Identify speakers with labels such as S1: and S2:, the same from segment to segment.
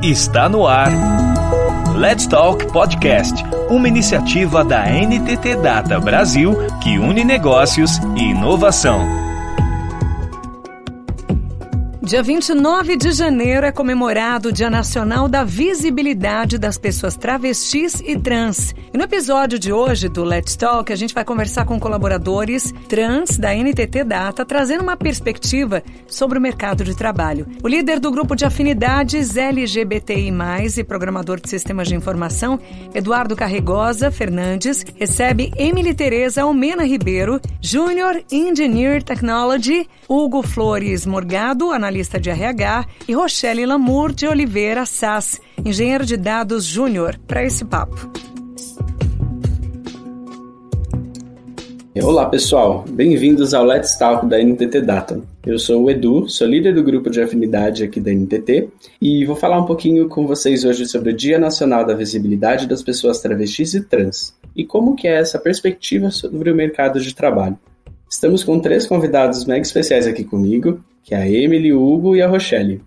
S1: Está no ar. Let's Talk Podcast, uma iniciativa da NTT Data Brasil que une negócios e inovação.
S2: Dia 29 de janeiro é comemorado o Dia Nacional da Visibilidade das Pessoas Travestis e Trans. E no episódio de hoje do Let's Talk, a gente vai conversar com colaboradores trans da NTT Data, trazendo uma perspectiva sobre o mercado de trabalho. O líder do grupo de afinidades LGBTI+, e programador de sistemas de informação, Eduardo Carregosa Fernandes, recebe Emily Tereza Almena Ribeiro, Junior Engineer Technology, Hugo Flores Morgado, analista de RH, e Rochelle Lamour de Oliveira Sass, engenheiro de dados júnior, para esse papo.
S3: Olá pessoal, bem-vindos ao Let's Talk da NTT Data. Eu sou o Edu, sou líder do grupo de afinidade aqui da NTT e vou falar um pouquinho com vocês hoje sobre o Dia Nacional da Visibilidade das Pessoas Travestis e Trans e como que é essa perspectiva sobre o mercado de trabalho. Estamos com 3 convidados mega especiais aqui comigo, que é a Emily, o Hugo e a Rochelle.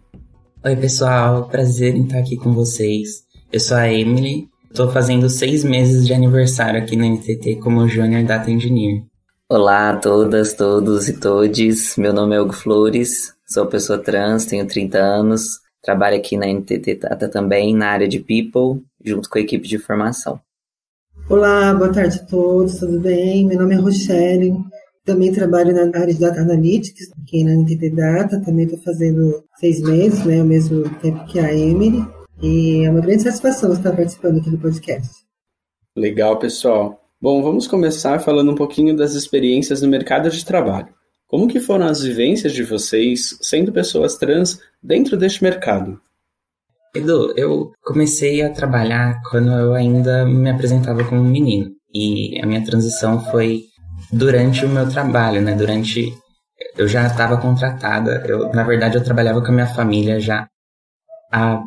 S4: Oi pessoal, prazer em estar aqui com vocês. Eu sou a Emily, estou fazendo 6 meses de aniversário aqui na NTT como Junior Data Engineer.
S5: Olá a todas, todos e todes, meu nome é Hugo Flores, sou pessoa trans, tenho 30 anos, trabalho aqui na NTT Data também na área de People, junto com a equipe de formação.
S6: Olá, boa tarde a todos, tudo bem? Meu nome é Rochelle. Também trabalho na área de Data Analytics, aqui na NTT Data. Também estou fazendo 6 meses, né, ao mesmo tempo que a Emily. E é uma grande satisfação estar participando aqui do podcast.
S3: Legal, pessoal. Bom, vamos começar falando um pouquinho das experiências no mercado de trabalho. Como que foram as vivências de vocês, sendo pessoas trans, dentro deste mercado?
S4: Edu, eu comecei a trabalhar quando eu ainda me apresentava como menino. E a minha transição foi durante o meu trabalho, né? Eu já estava contratada. Na verdade, eu trabalhava com a minha família já há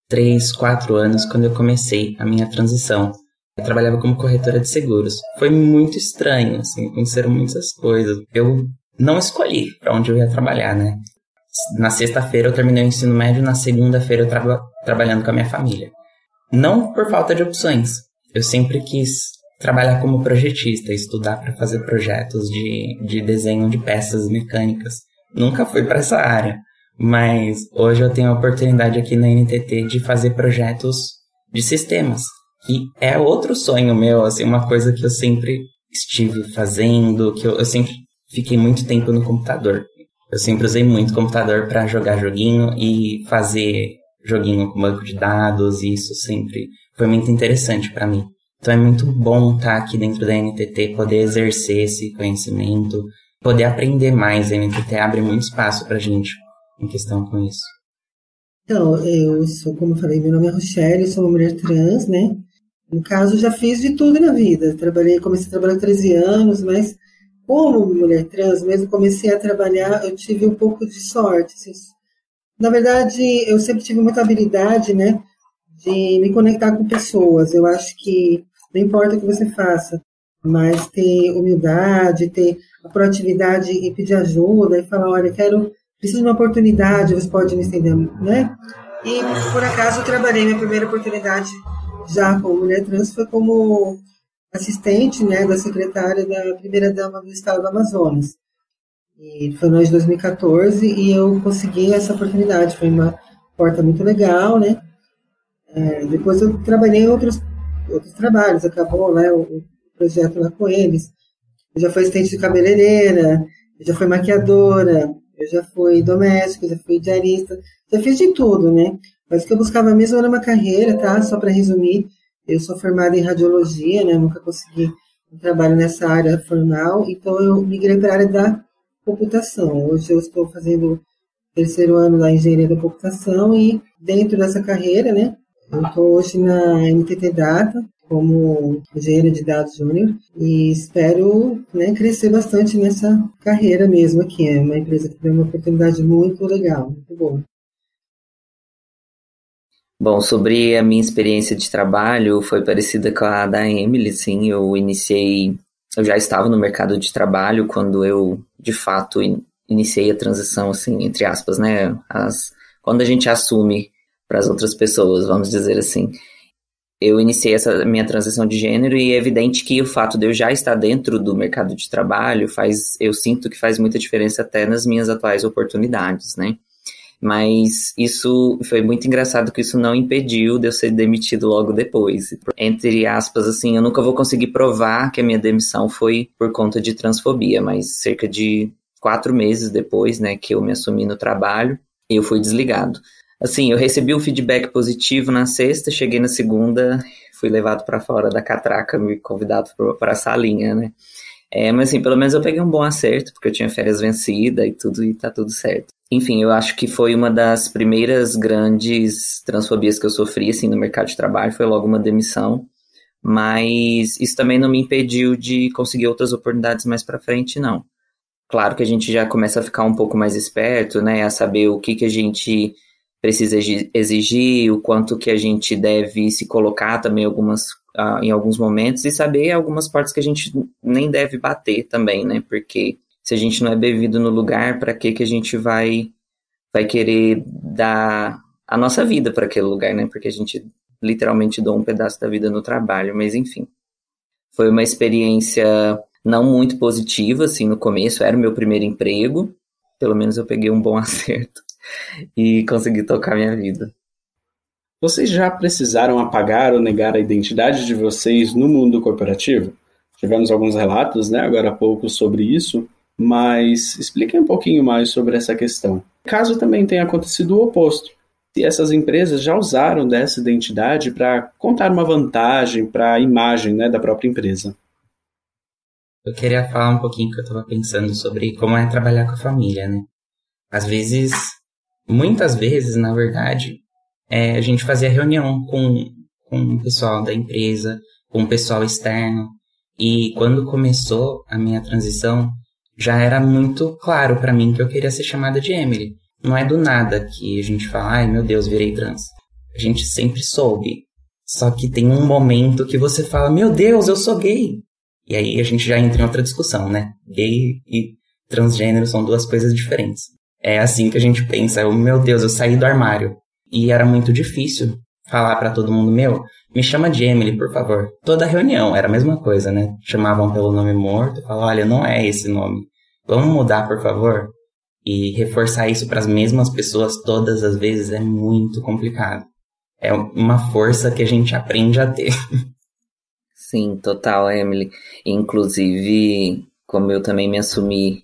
S4: 3, 4 anos, quando eu comecei a minha transição. Eu trabalhava como corretora de seguros. Foi muito estranho, assim, aconteceram muitas coisas. Eu não escolhi para onde eu ia trabalhar, né? Na sexta-feira eu terminei o ensino médio, na segunda-feira eu estava trabalhando com a minha família. Não por falta de opções. Eu sempre quis trabalhar como projetista, estudar para fazer projetos de desenho de peças mecânicas. Nunca fui para essa área, mas hoje eu tenho a oportunidade aqui na NTT de fazer projetos de sistemas, que é outro sonho meu, assim, uma coisa que eu sempre estive fazendo, que eu sempre fiquei muito tempo no computador. Eu sempre usei muito computador para jogar joguinho e fazer joguinho com banco de dados, e isso sempre foi muito interessante para mim. Então é muito bom estar aqui dentro da NTT, poder exercer esse conhecimento, poder aprender mais. A NTT abre muito espaço pra gente em questão com isso.
S6: Então, eu sou, como eu falei, meu nome é Rochelle, sou uma mulher trans, né? No caso, já fiz de tudo na vida. Comecei a trabalhar com 13 anos, mas como mulher trans, mesmo comecei a trabalhar, eu tive um pouco de sorte. Assim. Na verdade, eu sempre tive muita habilidade, né, de me conectar com pessoas. Eu acho que não importa o que você faça, mas ter humildade, ter a proatividade e pedir ajuda e falar, olha, preciso de uma oportunidade, você pode me estender, né? E, por acaso, eu trabalhei, minha primeira oportunidade já como mulher trans foi como assistente, né, da secretária da primeira-dama do estado do Amazonas. E foi no ano de 2014 e eu consegui essa oportunidade. Foi uma porta muito legal, né? Depois eu trabalhei em outros trabalhos, acabou, né, o projeto lá com eles. Eu já fui assistente de cabeleireira, eu já fui maquiadora, eu já fui doméstica, eu já fui diarista, já fiz de tudo, né? Mas o que eu buscava mesmo era uma carreira, tá? Só para resumir, eu sou formada em radiologia, né? Nunca consegui um trabalho nessa área formal, então eu migrei para a área da computação. Hoje eu estou fazendo o 3º ano da engenharia da computação e dentro dessa carreira, né? Eu estou hoje na NTT Data como engenheira de dados júnior e espero, né, crescer bastante nessa carreira mesmo aqui. É uma empresa que tem uma oportunidade muito legal, muito boa.
S5: Bom, sobre a minha experiência de trabalho, foi parecida com a da Emily, sim. Eu já estava no mercado de trabalho quando eu, de fato, iniciei a transição, assim, entre aspas, né? Quando a gente assume as outras pessoas, vamos dizer assim. Eu iniciei essa minha transição de gênero e é evidente que o fato de eu já estar dentro do mercado de trabalho eu sinto que faz muita diferença até nas minhas atuais oportunidades, né? Mas isso foi muito engraçado que isso não impediu de eu ser demitido logo depois. Entre aspas, assim, eu nunca vou conseguir provar que a minha demissão foi por conta de transfobia, mas cerca de 4 meses depois, né, que eu me assumi no trabalho, eu fui desligado. Assim, eu recebi um feedback positivo na sexta, cheguei na segunda, fui levado para fora da catraca, me convidado para a salinha, né. Mas assim, pelo menos eu peguei um bom acerto, porque eu tinha férias vencidas e tudo, e tá tudo certo. Enfim, eu acho que foi uma das primeiras grandes transfobias que eu sofri, assim, no mercado de trabalho, foi logo uma demissão, mas isso também não me impediu de conseguir outras oportunidades mais pra frente, não. Claro que a gente já começa a ficar um pouco mais esperto, né, a saber o que a gente precisa exigir, o quanto que a gente deve se colocar também em alguns momentos e saber algumas partes que a gente nem deve bater também, né, porque se a gente não é bem-vindo no lugar, para que a gente vai querer dar a nossa vida para aquele lugar, né? Porque a gente literalmente doa um pedaço da vida no trabalho, mas enfim. Foi uma experiência não muito positiva, assim, no começo, era o meu primeiro emprego, pelo menos eu peguei um bom acerto e consegui tocar minha vida.
S3: Vocês já precisaram apagar ou negar a identidade de vocês no mundo corporativo? Tivemos alguns relatos, né, agora há pouco sobre isso, mas expliquem um pouquinho mais sobre essa questão. Caso também tenha acontecido o oposto, se essas empresas já usaram dessa identidade para contar uma vantagem para a imagem, né, da própria empresa.
S4: Eu queria falar um pouquinho que eu estava pensando sobre como é trabalhar com a família, né? Muitas vezes, na verdade, a gente fazia reunião com o pessoal da empresa, com o pessoal externo, e quando começou a minha transição, já era muito claro pra mim que eu queria ser chamada de Emily. Não é do nada que a gente fala, ai meu Deus, virei trans. A gente sempre soube. Só que tem um momento que você fala, meu Deus, eu sou gay. E aí a gente já entra em outra discussão, né? Gay e transgênero são 2 coisas diferentes. É assim que a gente pensa, meu Deus, eu saí do armário. E era muito difícil falar pra todo mundo, me chama de Emily, por favor. Toda reunião era a mesma coisa, né? Chamavam pelo nome morto, falavam, olha, não é esse nome. Vamos mudar, por favor? E reforçar isso para as mesmas pessoas todas as vezes é muito complicado. É uma força que a gente aprende a ter.
S5: Sim, total, Emily. Inclusive, como eu também me assumi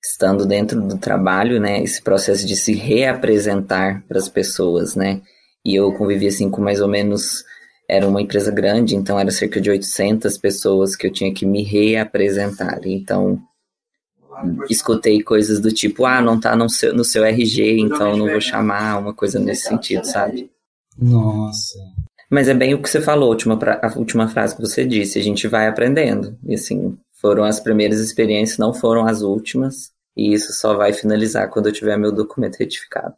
S5: estando dentro do trabalho, né? Esse processo de se reapresentar para as pessoas, né? E eu convivi assim com mais ou menos... Era uma empresa grande, então era cerca de 800 pessoas que eu tinha que me reapresentar. Então, escutei coisas do tipo, não tá no seu RG, então eu não vou chamar, uma coisa nesse sentido, sabe?
S4: Nossa.
S5: Mas é bem o que você falou, a última frase que você disse, a gente vai aprendendo. E assim, foram as primeiras experiências, não foram as últimas, e isso só vai finalizar quando eu tiver meu documento retificado.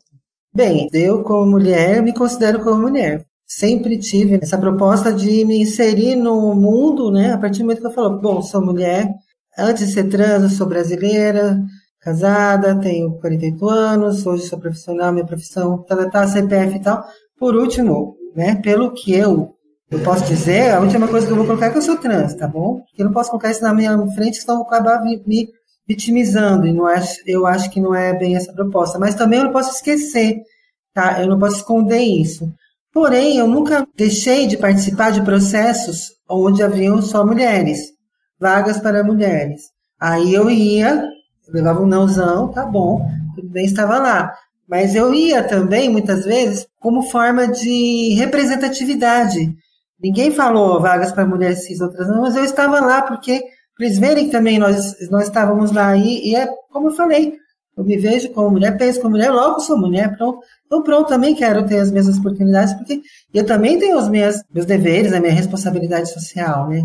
S6: Bem, eu como mulher, me considero como mulher. Sempre tive essa proposta de me inserir no mundo, né? A partir do momento que eu falo, bom, sou mulher, antes de ser trans, eu sou brasileira, casada, tenho 48 anos, hoje sou profissional, minha profissão, CPF e tal. Por último, né, pelo que eu posso dizer, a última coisa que eu vou colocar é que eu sou trans, tá bom? Porque eu não posso colocar isso na minha frente, senão eu vou acabar me vitimizando, e eu acho que não é bem essa proposta. Mas também eu não posso esquecer, tá? Eu não posso esconder isso. Porém, eu nunca deixei de participar de processos onde haviam só mulheres, vagas para mulheres. Aí eu levava um nãozão, tá bom, tudo bem, estava lá. Mas eu ia também, muitas vezes, como forma de representatividade. Ninguém falou vagas para mulheres cis, outras não, mas eu estava lá porque para eles verem que também nós estávamos lá. E é como eu falei, eu me vejo como mulher, penso como mulher, logo sou mulher, pronto. Então, pronto, também quero ter as mesmas oportunidades, porque eu também tenho os meus deveres, a minha responsabilidade social, né,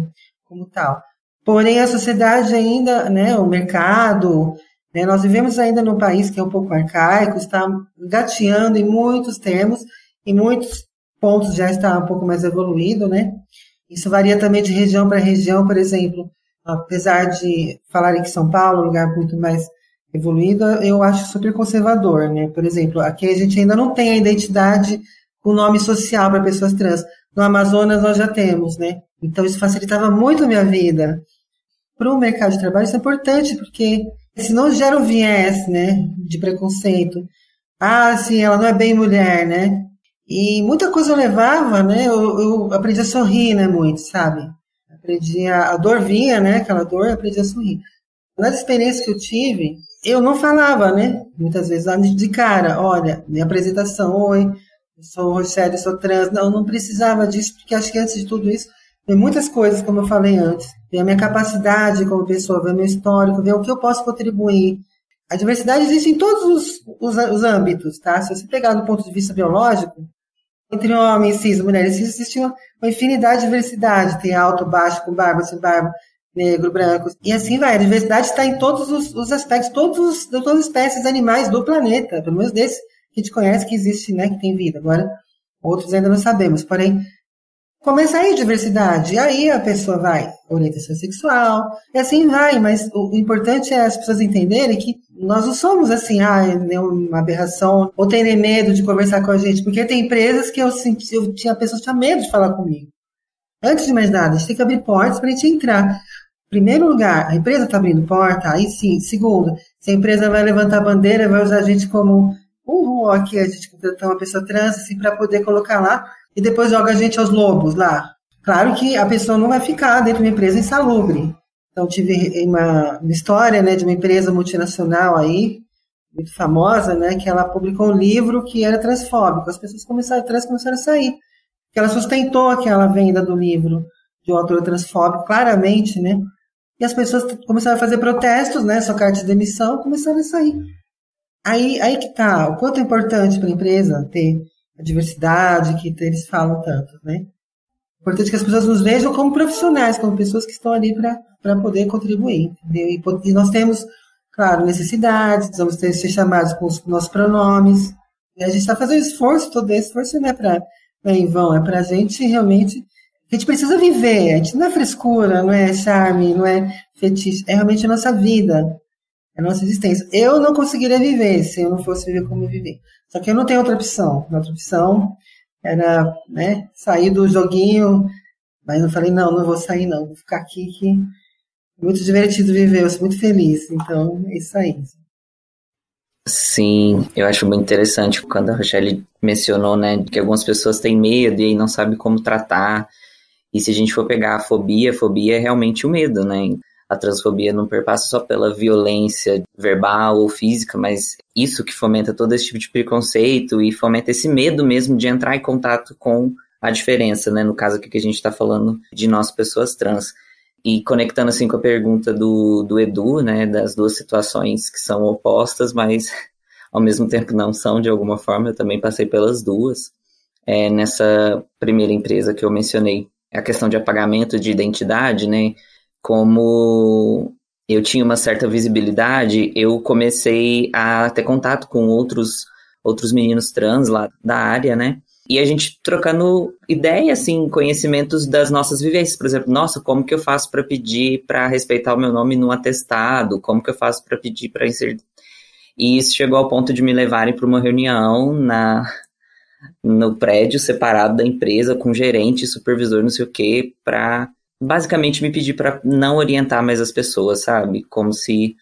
S6: como tal. Porém, a sociedade ainda, né, o mercado, né, nós vivemos ainda num país que é um pouco arcaico, está gateando em muitos termos, em muitos pontos já está um pouco mais evoluído, né. Isso varia também de região para região, por exemplo, apesar de falarem que São Paulo é um lugar muito mais evoluído, eu acho super conservador, né? Por exemplo, aqui a gente ainda não tem a identidade com nome social para pessoas trans. No Amazonas nós já temos, né? Então isso facilitava muito a minha vida. Para o mercado de trabalho isso é importante, porque senão gera um viés, né, de preconceito. Ah, sim, ela não é bem mulher, né? E muita coisa eu levava, né? Eu aprendi a sorrir, né, muito, sabe? Aprendi a dor vinha, né? Aquela dor, eu aprendi a sorrir. Nas experiências que eu tive, eu não falava, né? Muitas vezes, de cara, olha, minha apresentação, oi, eu sou Rochelle, eu sou trans. Não precisava disso, porque acho que antes de tudo isso, tem muitas coisas, como eu falei antes. Ver a minha capacidade como pessoa, ver meu histórico, ver o que eu posso contribuir. A diversidade existe em todos os âmbitos, tá? Se você pegar do ponto de vista biológico, entre homens, cis, mulheres cis, existe uma infinidade de diversidade. Tem alto, baixo, com barba, sem barba, negro, branco. E assim vai. A diversidade está em todos os aspectos, todas as espécies animais do planeta. Pelo menos desse que a gente conhece que existe, né? Que tem vida. Agora, outros ainda não sabemos. Porém, começa aí a diversidade. E aí a pessoa vai, orientação sexual, e assim vai. Mas o importante é as pessoas entenderem que nós não somos assim, uma aberração, ou terem medo de conversar com a gente, porque tem empresas que a pessoa tinha medo de falar comigo. Antes de mais nada, a gente tem que abrir portas para a gente entrar. Primeiro lugar, a empresa está abrindo porta, aí sim. Segundo, se a empresa vai levantar a bandeira, vai usar a gente como aqui a gente contratar uma pessoa trans, assim, para poder colocar lá, e depois joga a gente aos lobos lá. Claro que a pessoa não vai ficar dentro de uma empresa insalubre. Então, tive uma história, né, de uma empresa multinacional aí, muito famosa, né, que ela publicou um livro que era transfóbico. As pessoas começaram a sair. Porque ela sustentou aquela venda do livro de um autor transfóbico, claramente, né? E as pessoas começaram a fazer protestos, né, sua carta de demissão, começaram a sair. Aí que tá, o quanto é importante para a empresa ter a diversidade que eles falam tanto, né? Importante que as pessoas nos vejam como profissionais, como pessoas que estão ali para poder contribuir. Entendeu? E nós temos, claro, necessidades, precisamos ser chamados com os nossos pronomes. E a gente está fazendo esforço, todo esse esforço não é em vão, é para a gente realmente. A gente precisa viver, a gente não é frescura, não é charme, não é fetiche, é realmente a nossa vida, é a nossa existência. Eu não conseguiria viver se eu não fosse viver como eu vivi. Só que eu não tenho outra opção. A outra opção era, né, sair do joguinho, mas eu falei, não vou sair não, vou ficar aqui que é muito divertido viver, eu sou muito feliz, então é isso aí.
S5: Sim, eu acho muito interessante quando a Rochelle mencionou, né, que algumas pessoas têm medo e aí não sabem como tratar, e se a gente for pegar a fobia é realmente o medo, né, a transfobia não perpassa só pela violência verbal ou física, mas isso que fomenta todo esse tipo de preconceito e fomenta esse medo mesmo de entrar em contato com a diferença, né? No caso aqui que a gente está falando de nós, pessoas trans. E conectando assim com a pergunta do Edu, né? Das duas situações que são opostas, mas ao mesmo tempo não são de alguma forma. Eu também passei pelas duas. Nessa primeira empresa que eu mencionei, a questão de apagamento de identidade, né? Como eu tinha uma certa visibilidade, eu comecei a ter contato com outros meninos trans lá da área, né? E a gente trocando ideia, assim, conhecimentos das nossas vivências. Por exemplo, nossa, como que eu faço para pedir para respeitar o meu nome no atestado? Como que eu faço para pedir para inserir? E isso chegou ao ponto de me levarem para uma reunião no prédio separado da empresa, com gerente, supervisor, não sei o quê, para basicamente me pedir para não orientar mais as pessoas, sabe? Como se,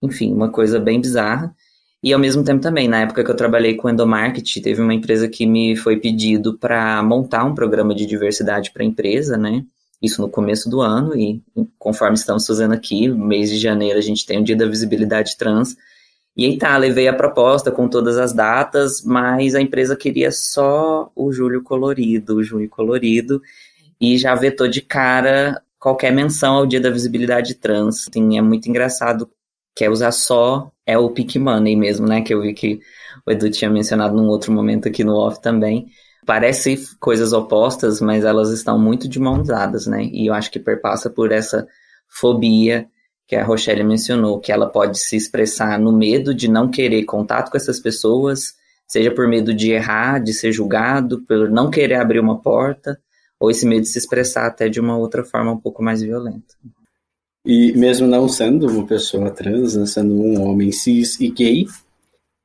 S5: enfim, uma coisa bem bizarra. E ao mesmo tempo também, na época que eu trabalhei com endomarketing, teve uma empresa que me foi pedido para montar um programa de diversidade para a empresa, né? Isso no começo do ano, e conforme estamos fazendo aqui, no mês de janeiro a gente tem o Dia da Visibilidade Trans. E aí tá, levei a proposta com todas as datas, mas a empresa queria só o junho colorido, e já vetou de cara qualquer menção ao Dia da Visibilidade Trans. Assim, é muito engraçado, quer usar só, é o Pick Money mesmo, né, que eu vi que o Edu tinha mencionado num outro momento aqui no off também. Parece coisas opostas, mas elas estão muito de mãos dadas, né, e eu acho que perpassa por essa fobia que a Rochelle mencionou, que ela pode se expressar no medo de não querer contato com essas pessoas, seja por medo de errar, de ser julgado, por não querer abrir uma porta, ou esse medo de se expressar até de uma outra forma um pouco mais violenta.
S3: E mesmo não sendo uma pessoa trans, né, sendo um homem cis e gay,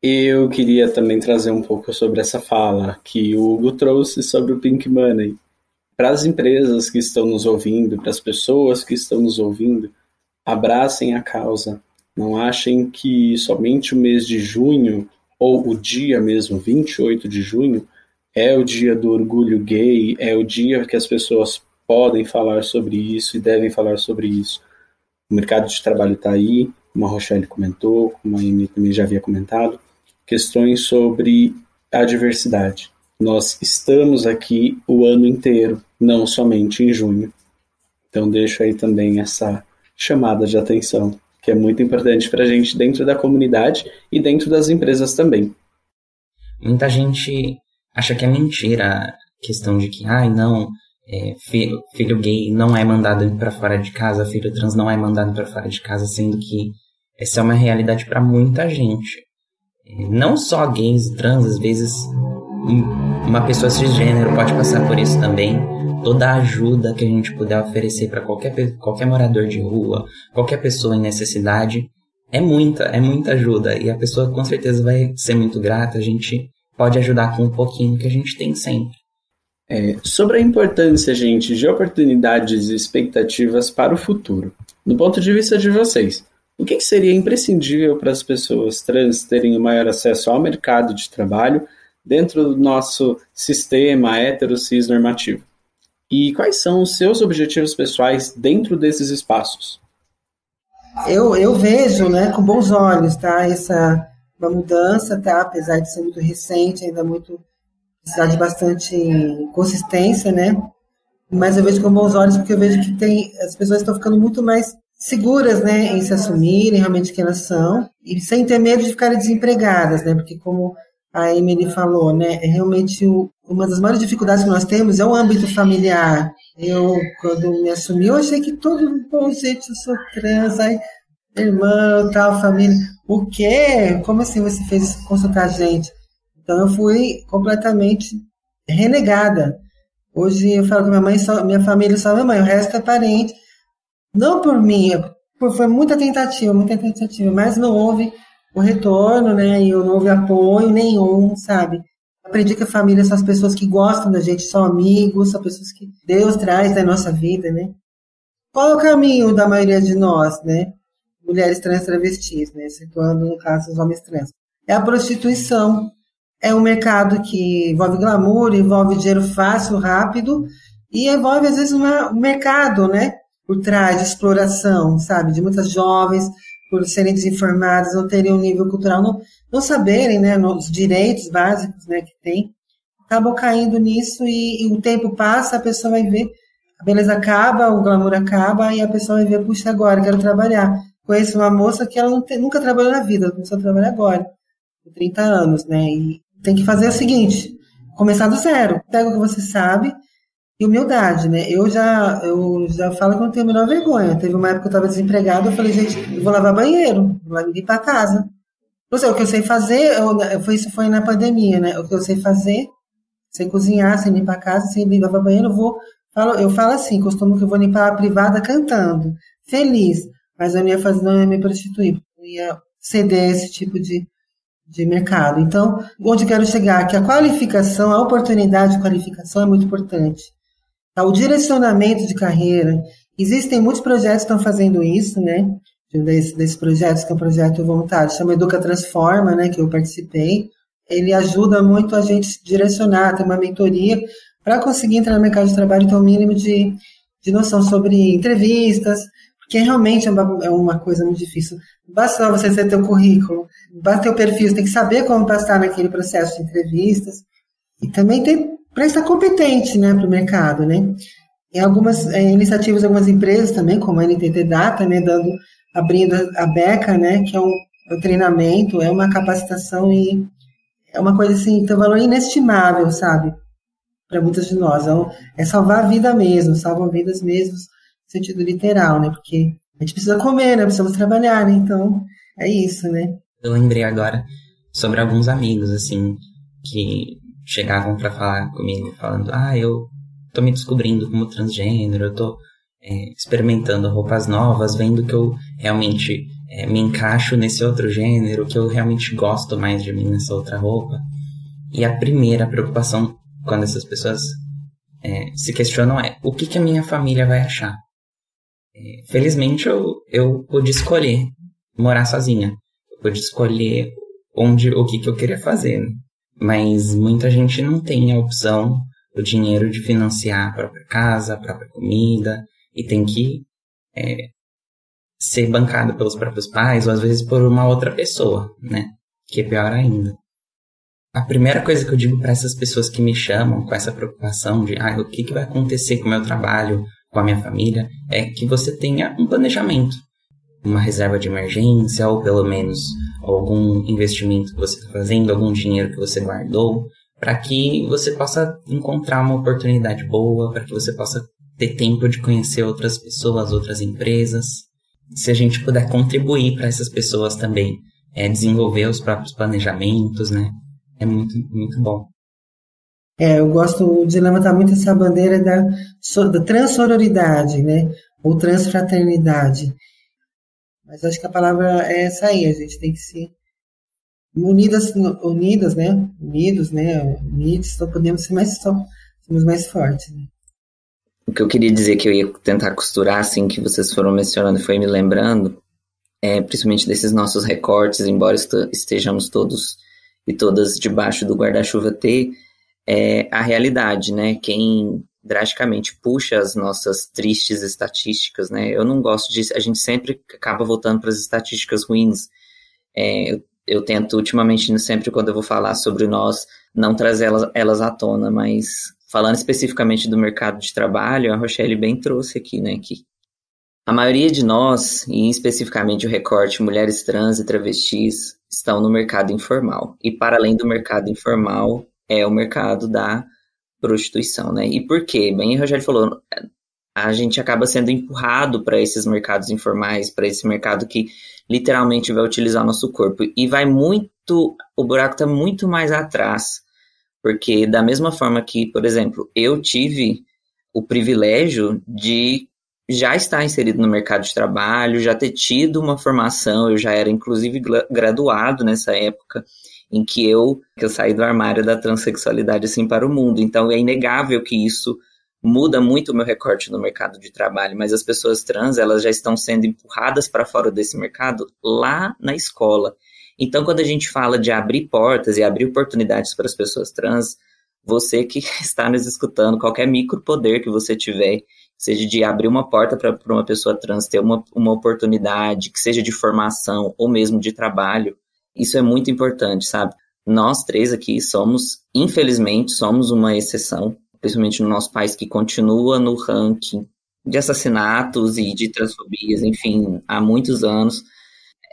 S3: Eu queria também trazer um pouco sobre essa fala que o Hugo trouxe sobre o Pink Money. Para as empresas que estão nos ouvindo, para as pessoas que estão nos ouvindo, abracem a causa. Não achem que somente o mês de junho, ou o dia mesmo, 28 de junho, é o dia do orgulho gay, é o dia que as pessoas podem falar sobre isso e devem falar sobre isso. O mercado de trabalho está aí, como a Rochelle comentou, como a Amy também já havia comentado, questões sobre a diversidade. Nós estamos aqui o ano inteiro, não somente em junho. Então deixo aí também essa chamada de atenção, que é muito importante para a gente dentro da comunidade e dentro das empresas também.
S4: Muita gente acha que é mentira a questão de que, filho gay não é mandado para fora de casa, filho trans não é mandado para fora de casa, sendo que essa é uma realidade para muita gente. Não só gays e trans, às vezes uma pessoa cisgênero pode passar por isso também. Toda a ajuda que a gente puder oferecer para qualquer morador de rua, qualquer pessoa em necessidade, é muita ajuda. E a pessoa com certeza vai ser muito grata. A gente pode ajudar com um pouquinho que a gente tem sempre.
S3: Sobre a importância, gente, de oportunidades e expectativas para o futuro. Do ponto de vista de vocês, o que seria imprescindível para as pessoas trans terem o maior acesso ao mercado de trabalho dentro do nosso sistema hetero-cis normativo? E quais são os seus objetivos pessoais dentro desses espaços?
S6: Eu vejo, né, com bons olhos, tá, uma mudança, tá, apesar de ser muito recente, ainda precisar de bastante consistência, né, mas eu vejo com bons olhos porque eu vejo que as pessoas estão ficando muito mais seguras, né, em se assumirem realmente quem elas são e sem ter medo de ficarem desempregadas, né, porque como a Emily falou, né, é realmente uma das maiores dificuldades que nós temos é o âmbito familiar. Eu, quando me assumi, eu achei que bom, gente, eu sou trans, aí, irmã, tal, família. O quê? Como assim você fez consultar a gente? Então, eu fui completamente renegada. Hoje, eu falo que minha família só minha mãe, o resto é parente. Não por mim, foi muita tentativa, mas não houve o retorno, né, e não houve apoio nenhum, sabe? Aprendi que a família são as pessoas que gostam da gente, são amigos, são pessoas que Deus traz na nossa vida, né? Qual é o caminho da maioria de nós, né? Mulheres trans travestis, né? Situando, no caso, os homens trans. É a prostituição. É um mercado que envolve glamour, envolve dinheiro fácil, rápido, e envolve, às vezes, um mercado, né? Por trás de exploração, sabe? De muitas jovens, por serem desinformadas, não terem um nível cultural, não saberem, né, os direitos básicos, né, que tem, acabam caindo nisso e o tempo passa, a pessoa vai ver, a beleza acaba, o glamour acaba e a pessoa vai ver, puxa, agora quero trabalhar. Conheço uma moça que ela nunca trabalhou na vida, ela começou a trabalhar agora, com 30 anos, né, e tem que fazer o seguinte, começar do zero, pega o que você sabe, e humildade, né? Eu já falo que eu não tenho a menor vergonha. Teve uma época que eu estava desempregada, eu falei, gente, eu vou lavar banheiro, vou limpar a casa. Não sei, o que eu sei fazer, isso foi na pandemia, né? O que eu sei fazer, sem cozinhar, sem limpar a casa, sem lavar banheiro, eu falo assim, costumo que eu vou limpar a privada cantando, feliz, mas eu não ia me prostituir, eu ia ceder esse tipo de mercado. Então, onde quero chegar? Que a qualificação, a oportunidade de qualificação é muito importante. O direcionamento de carreira. Existem muitos projetos que estão fazendo isso, né? Desses projetos, que é um projeto voluntário, chama Educa Transforma, né? Que eu participei. Ele ajuda muito a gente direcionar, ter uma mentoria para conseguir entrar no mercado de trabalho e ter um mínimo de noção sobre entrevistas, porque realmente é uma coisa muito difícil. Não basta só você ter teu currículo, não basta ter o perfil, você tem que saber como passar naquele processo de entrevistas e também para estar competente, né, para o mercado, né? Em algumas iniciativas, algumas empresas também, como a NTT Data, né, abrindo a beca, né, que é um treinamento, é uma capacitação e é uma coisa assim, tem um valor inestimável, sabe, para muitas de nós. É salvar a vida mesmo, salvam vidas mesmo, no sentido literal, né, porque a gente precisa comer, né, precisamos trabalhar, né, então é isso, né.
S4: Eu lembrei agora sobre alguns amigos, assim, que chegavam para falar comigo, falando, eu tô me descobrindo como transgênero, eu tô experimentando roupas novas, vendo que eu realmente me encaixo nesse outro gênero, que eu realmente gosto mais de mim nessa outra roupa. E a primeira preocupação quando essas pessoas se questionam é: o que a minha família vai achar? Felizmente eu pude escolher morar sozinha. Eu pude escolher o que eu queria fazer. Mas muita gente não tem a opção, o dinheiro de financiar a própria casa, a própria comida, e tem que ser bancado pelos próprios pais, ou às vezes por uma outra pessoa, né? Que é pior ainda. A primeira coisa que eu digo para essas pessoas que me chamam com essa preocupação de o que vai acontecer com o meu trabalho, com a minha família, é que você tenha um planejamento, uma reserva de emergência, ou pelo menos algum investimento que você está fazendo, algum dinheiro que você guardou, para que você possa encontrar uma oportunidade boa, para que você possa ter tempo de conhecer outras pessoas, outras empresas. Se a gente puder contribuir para essas pessoas também, desenvolver os próprios planejamentos, né? É muito, muito bom.
S6: Eu gosto de levantar muito essa bandeira da transsororidade, né? Ou transfraternidade. Mas acho que a palavra é essa aí, a gente tem que ser unidos, né? Unidos, então podemos ser somos mais fortes, né?
S5: O que eu queria dizer, que eu ia tentar costurar, assim, que vocês foram mencionando e foi me lembrando, principalmente desses nossos recortes, embora estejamos todos e todas debaixo do guarda-chuva T, a realidade, né? Quem drasticamente puxa as nossas tristes estatísticas, né? Eu não gosto disso, a gente sempre acaba voltando para as estatísticas ruins. Eu tento, ultimamente, sempre quando eu vou falar sobre nós, não trazer elas à tona, mas falando especificamente do mercado de trabalho, a Rochelle bem trouxe aqui, né? Que a maioria de nós, e especificamente o recorte mulheres trans e travestis, estão no mercado informal. E para além do mercado informal, é o mercado da prostituição, né? E por quê? Bem, a Rochelle falou, a gente acaba sendo empurrado para esses mercados informais, para esse mercado que literalmente vai utilizar o nosso corpo. E o buraco está muito mais atrás, porque da mesma forma que, por exemplo, eu tive o privilégio de já estar inserido no mercado de trabalho, já ter tido uma formação, eu já era inclusive graduado nessa época, em que eu saí do armário da transexualidade assim para o mundo. Então é inegável que isso muda muito o meu recorte no mercado de trabalho, mas as pessoas trans, elas já estão sendo empurradas para fora desse mercado lá na escola. Então, quando a gente fala de abrir portas e abrir oportunidades para as pessoas trans, você que está nos escutando, qualquer micropoder que você tiver, seja de abrir uma porta para uma pessoa trans ter uma oportunidade, que seja de formação ou mesmo de trabalho, isso é muito importante, sabe? Nós três aqui infelizmente, somos uma exceção, principalmente no nosso país, que continua no ranking de assassinatos e de transfobias, enfim, há muitos anos.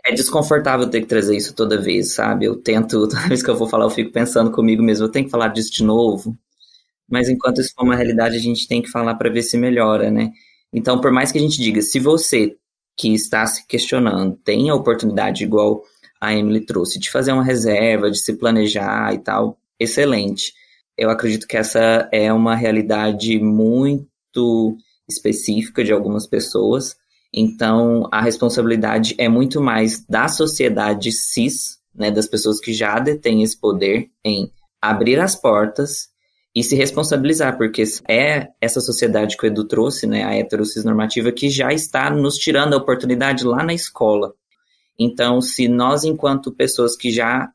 S5: É desconfortável ter que trazer isso toda vez, sabe? Toda vez que eu vou falar, eu fico pensando comigo mesmo, eu tenho que falar disso de novo. Mas enquanto isso for uma realidade, a gente tem que falar para ver se melhora, né? Então, por mais que a gente diga, se você que está se questionando tem a oportunidade, igual a Emily trouxe, de fazer uma reserva, de se planejar e tal, excelente. Eu acredito que essa é uma realidade muito específica de algumas pessoas. Então, a responsabilidade é muito mais da sociedade cis, né, das pessoas que já detêm esse poder em abrir as portas e se responsabilizar, porque é essa sociedade que o Edu trouxe, né, a heterocisnormativa, que já está nos tirando a oportunidade lá na escola. Então, se nós, enquanto pessoas que já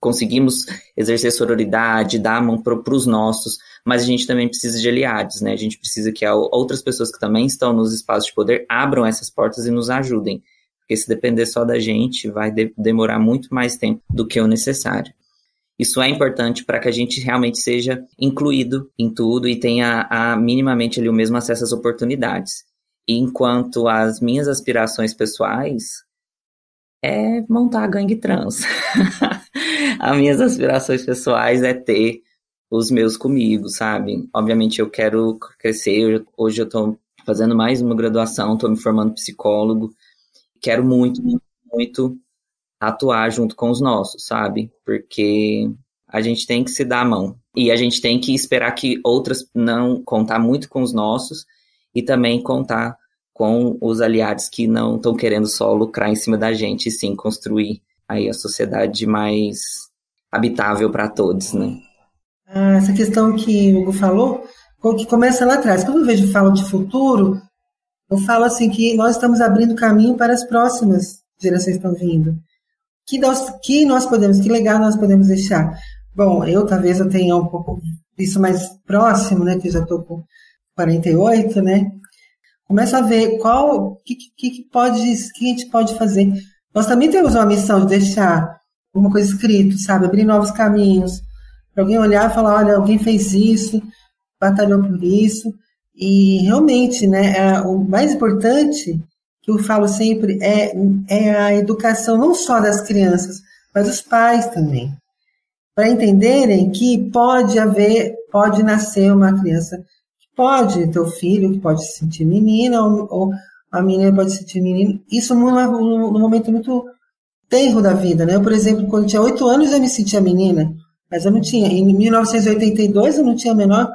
S5: conseguimos exercer sororidade, dar a mão para os nossos, mas a gente também precisa de aliados, né? A gente precisa que outras pessoas que também estão nos espaços de poder abram essas portas e nos ajudem. Porque se depender só da gente, vai demorar muito mais tempo do que o necessário. Isso é importante para que a gente realmente seja incluído em tudo e tenha minimamente ali o mesmo acesso às oportunidades. E enquanto as minhas aspirações pessoais é montar a gangue trans. As minhas aspirações pessoais é ter os meus comigo, sabe? Obviamente eu quero crescer, hoje eu estou fazendo mais uma graduação, estou me formando psicólogo, quero muito, muito, muito atuar junto com os nossos, sabe? Porque a gente tem que se dar a mão e a gente tem que esperar que outras não contar muito com os nossos e também contar com os aliados que não estão querendo só lucrar em cima da gente, e sim construir aí a sociedade mais habitável para todos, né?
S6: Essa questão que o Hugo falou, que começa lá atrás. Quando eu falo de futuro, eu falo assim que nós estamos abrindo caminho para as próximas gerações que estão vindo. Que legado nós podemos deixar? Bom, talvez eu tenha um pouco isso mais próximo, né? Que eu já estou com 48, né? Começo a ver que a gente pode fazer. Nós também temos uma missão de deixar alguma coisa escrita, sabe? Abrir novos caminhos. Para alguém olhar e falar, olha, alguém fez isso, batalhou por isso. E realmente, né? O mais importante, que eu falo sempre, é a educação não só das crianças, mas dos pais também. Para entenderem que pode nascer uma criança que pode ter um filho, que pode se sentir menina, ou a menina pode se sentir menino. Isso num momento muito tenro da vida, né? Eu, por exemplo, quando eu tinha 8 anos, eu me sentia menina, mas eu não tinha. Em 1982, eu não tinha a menor. O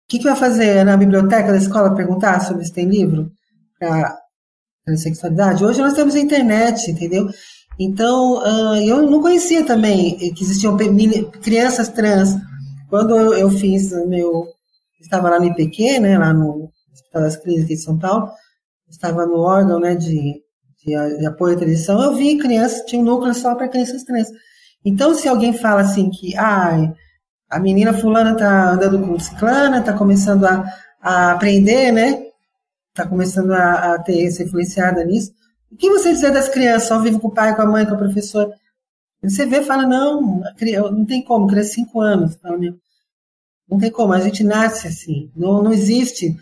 S6: que vai fazer na biblioteca da escola perguntar sobre se tem livro para sexualidade? Hoje nós temos a internet, entendeu? Então, eu não conhecia também que existiam crianças trans. Quando eu estava lá no IPQ, né, lá no Hospital das Clínicas de São Paulo, estava no órgão, né, de apoio à transição, eu vi crianças, tinha um núcleo só para crianças trans. Então, se alguém fala assim que a menina fulana está andando com ciclana, está começando a aprender, né, está começando a ser influenciada nisso, o que você dizer das crianças? Só vive com o pai, com a mãe, com a professora? Você vê e fala, não tem como, criança de 5 anos. Fala, não tem como, a gente nasce assim. Não existe,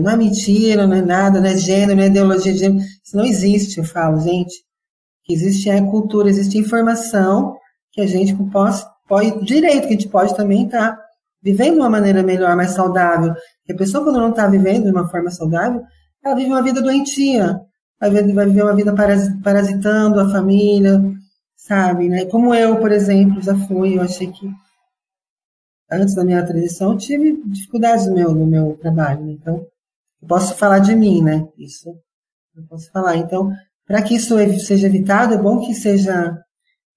S6: não é mentira, não é nada, não é gênero, não é ideologia de gênero. Isso não existe, eu falo, gente. O que existe é cultura, existe informação que a gente pode direito, que a gente pode também estar vivendo de uma maneira melhor, mais saudável. Porque a pessoa, quando não está vivendo de uma forma saudável, ela vive uma vida doentia. Vai viver uma vida parasitando a família, sabe, né? Como eu, por exemplo, já fui, eu achei que antes da minha transição eu tive dificuldades no meu trabalho, né? Então, eu posso falar de mim, né? Isso eu posso falar. Então, para que isso seja evitado, é bom que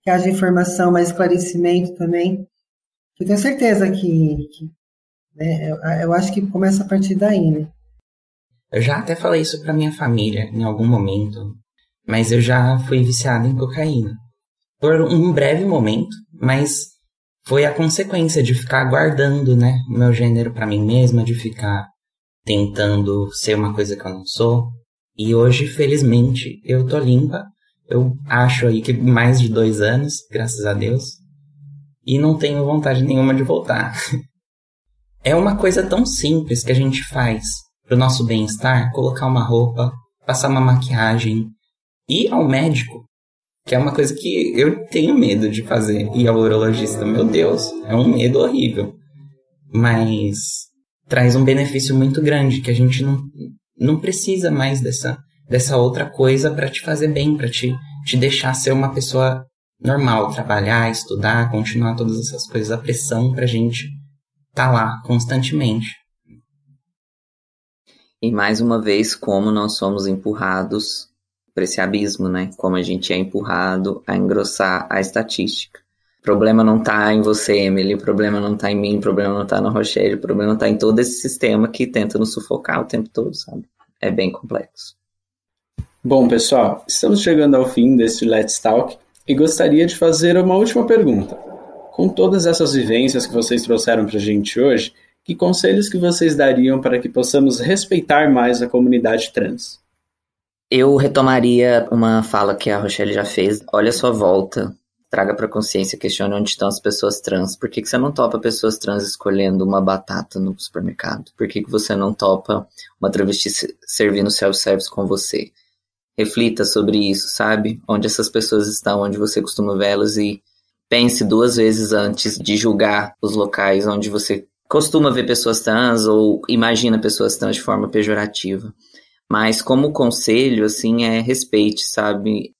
S6: haja informação, mais esclarecimento também. Eu tenho certeza que né, eu acho que começa a partir daí, né?
S4: Eu já até falei isso pra minha família em algum momento, mas eu já fui viciado em cocaína. Por um breve momento, mas foi a consequência de ficar guardando, né, o meu gênero pra mim mesma, de ficar tentando ser uma coisa que eu não sou. E hoje, felizmente, eu tô limpa. Eu acho aí que mais de 2 anos, graças a Deus. E não tenho vontade nenhuma de voltar. É uma coisa tão simples que a gente faz para o nosso bem-estar, colocar uma roupa, passar uma maquiagem, ir ao médico, que é uma coisa que eu tenho medo de fazer, ir ao urologista, meu Deus, é um medo horrível, mas traz um benefício muito grande, que a gente não precisa mais dessa outra coisa para te fazer bem, para te deixar ser uma pessoa normal, trabalhar, estudar, continuar todas essas coisas, a pressão pra gente tá lá constantemente.
S5: E mais uma vez, como nós somos empurrados para esse abismo, né? Como a gente é empurrado a engrossar a estatística. O problema não tá em você, Emily, o problema não tá em mim, o problema não tá na Rochelle, o problema tá em todo esse sistema que tenta nos sufocar o tempo todo, sabe? É bem complexo.
S3: Bom, pessoal, estamos chegando ao fim deste Let's Talk e gostaria de fazer uma última pergunta. Com todas essas vivências que vocês trouxeram pra gente hoje, que conselhos que vocês dariam para que possamos respeitar mais a comunidade trans?
S5: Eu retomaria uma fala que a Rochelle já fez. Olha a sua volta, traga para a consciência, questione onde estão as pessoas trans. Por que você não topa pessoas trans escolhendo uma batata no supermercado? Por que você não topa uma travesti servindo self-service com você? Reflita sobre isso, sabe? Onde essas pessoas estão, onde você costuma vê-las, e pense 2 vezes antes de julgar os locais onde você costuma ver pessoas trans ou imagina pessoas trans de forma pejorativa. Mas como conselho, assim, respeite, sabe?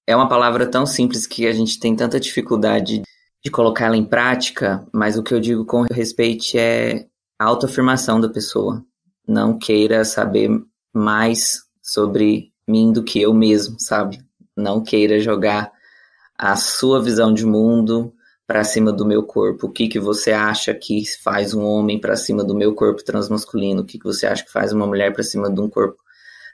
S5: É uma palavra tão simples que a gente tem tanta dificuldade de colocar ela em prática, mas o que eu digo com respeite é a autoafirmação da pessoa. não queira saber mais sobre mim do que eu mesmo, sabe? Não queira jogar a sua visão de mundo para cima do meu corpo. O que você acha que faz um homem para cima do meu corpo transmasculino? O que você acha que faz uma mulher para cima de um corpo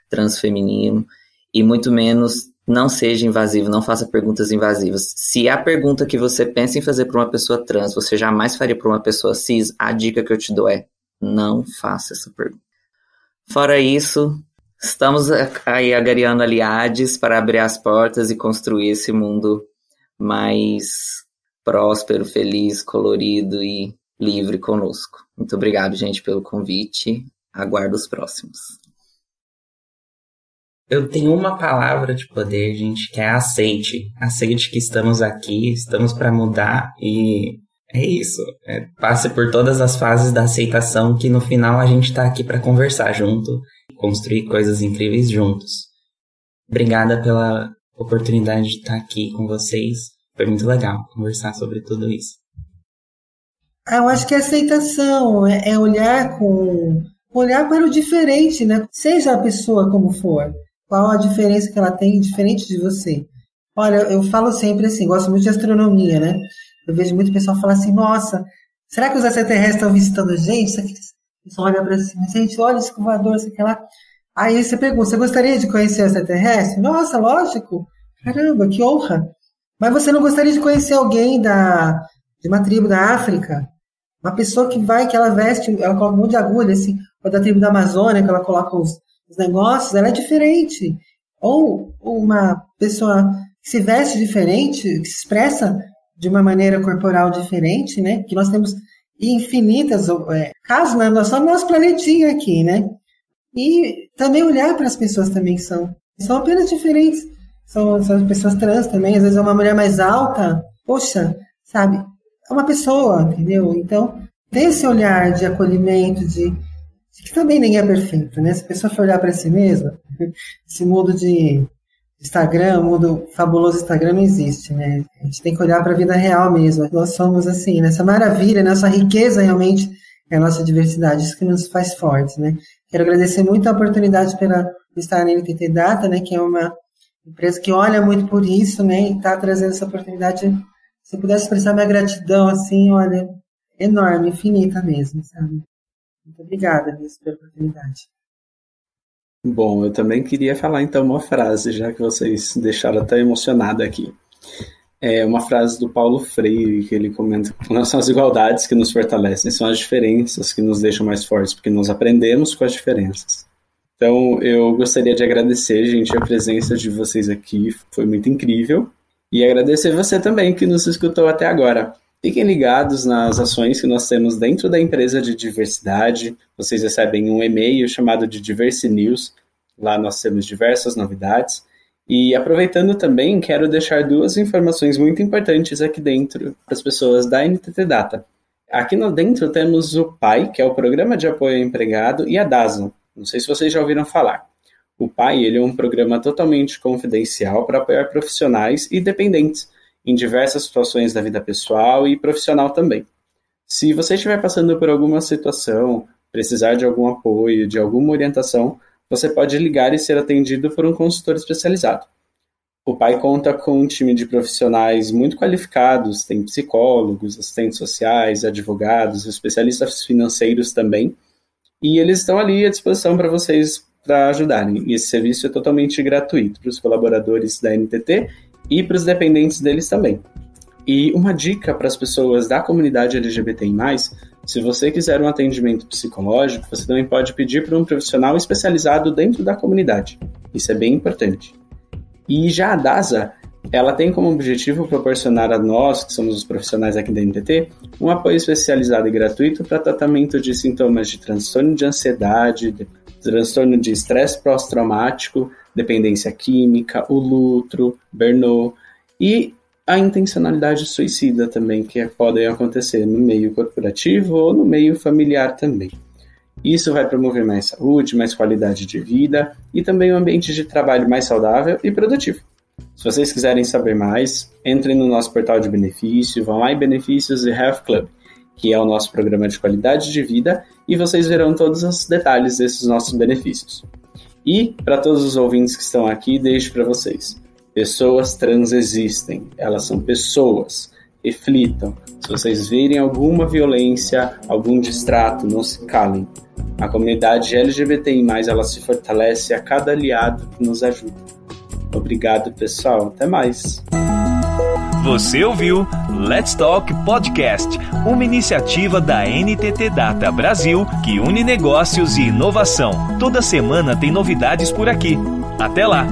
S5: transfeminino? E muito menos, não seja invasivo, não faça perguntas invasivas. Se a pergunta que você pensa em fazer para uma pessoa trans, você jamais faria para uma pessoa cis, a dica que eu te dou é: não faça essa pergunta. Fora isso, estamos aí agariando aliados para abrir as portas e construir esse mundo mais próspero, feliz, colorido e livre conosco. Muito obrigado, gente, pelo convite. Aguardo os próximos.
S4: Eu tenho uma palavra de poder, gente, que é aceite. Aceite que estamos aqui, estamos para mudar e é isso. Passe por todas as fases da aceitação que no final a gente está aqui para conversar junto e construir coisas incríveis juntos. Obrigada pela oportunidade de estar aqui com vocês. Foi muito legal conversar sobre tudo isso.
S6: Eu acho que a aceitação é olhar para o diferente, né? Seja a pessoa como for. Qual a diferença que ela tem diferente de você? Olha, eu falo sempre assim, gosto muito de astronomia, né? Eu vejo muito pessoal falar assim, nossa, será que os extraterrestres estão visitando a gente? O pessoal olha para cima, gente, olha esse voador, isso aqui lá. Aí você pergunta, você gostaria de conhecer o extraterrestre? Nossa, lógico. Caramba, que honra. Mas você não gostaria de conhecer alguém de uma tribo da África? Uma pessoa que ela veste, ela coloca um monte de agulha, assim, ou da tribo da Amazônia, que ela coloca os negócios, ela é diferente. Ou uma pessoa que se veste diferente, que se expressa de uma maneira corporal diferente, né? Que nós temos infinitas casos, né? Só no nosso planetinha aqui, né? E também olhar para as pessoas também que são apenas diferentes. São pessoas trans também, às vezes é uma mulher mais alta, poxa, sabe? É uma pessoa, entendeu? Então, ter esse olhar de acolhimento, de que também ninguém é perfeito, né? Se a pessoa for olhar para si mesma, esse mundo de Instagram, o mundo fabuloso Instagram não existe, né? A gente tem que olhar para a vida real mesmo. Nós somos assim, nessa maravilha, nossa riqueza realmente é a nossa diversidade, isso que nos faz fortes, né? Quero agradecer muito a oportunidade por estar na NTT Data, né? Que é uma empresa que olha muito por isso, né? E está trazendo essa oportunidade. Se eu pudesse expressar minha gratidão, assim, olha, enorme, infinita mesmo, sabe? Muito obrigada mesmo pela oportunidade.
S3: Bom, eu também queria falar então uma frase, já que vocês deixaram até emocionado aqui. É uma frase do Paulo Freire, que ele comenta: não são as igualdades que nos fortalecem, são as diferenças que nos deixam mais fortes, porque nós aprendemos com as diferenças. Então, eu gostaria de agradecer, gente, a presença de vocês aqui, foi muito incrível. E agradecer você também que nos escutou até agora. Fiquem ligados nas ações que nós temos dentro da empresa de diversidade. Vocês recebem um e-mail chamado de Diverse News. Lá nós temos diversas novidades. E aproveitando também, quero deixar 2 informações muito importantes aqui dentro para as pessoas da NTT Data. Aqui dentro temos o PAI, que é o Programa de Apoio ao Empregado, e a DASA. Não sei se vocês já ouviram falar. O PAI ele é um programa totalmente confidencial para apoiar profissionais e dependentes em diversas situações da vida pessoal e profissional também. Se você estiver passando por alguma situação, precisar de algum apoio, de alguma orientação, você pode ligar e ser atendido por um consultor especializado. O PAI conta com um time de profissionais muito qualificados, tem psicólogos, assistentes sociais, advogados, especialistas financeiros também, e eles estão ali à disposição para vocês para ajudarem. E esse serviço é totalmente gratuito para os colaboradores da NTT e para os dependentes deles também. E uma dica para as pessoas da comunidade LGBTI+, se você quiser um atendimento psicológico, você também pode pedir para um profissional especializado dentro da comunidade. Isso é bem importante. E já a DASA, ela tem como objetivo proporcionar a nós, que somos os profissionais aqui da NTT, um apoio especializado e gratuito para tratamento de sintomas de transtorno de ansiedade, transtorno de estresse pós-traumático, dependência química, o luto, burnout e a intencionalidade suicida também, que podem acontecer no meio corporativo ou no meio familiar também. Isso vai promover mais saúde, mais qualidade de vida e também um ambiente de trabalho mais saudável e produtivo. Se vocês quiserem saber mais, entrem no nosso portal de benefício, vão lá em Benefícios e Health Club. que é o nosso programa de qualidade de vida, e vocês verão todos os detalhes desses nossos benefícios. E, para todos os ouvintes que estão aqui, deixo para vocês. Pessoas trans existem, elas são pessoas. Reflitam. Se vocês virem alguma violência, algum distrato, não se calem. A comunidade LGBTI+, ela se fortalece a cada aliado que nos ajuda. Obrigado, pessoal. Até mais.
S1: Você ouviu Let's Talk Podcast, uma iniciativa da NTT Data Brasil que une negócios e inovação. Toda semana tem novidades por aqui. Até lá!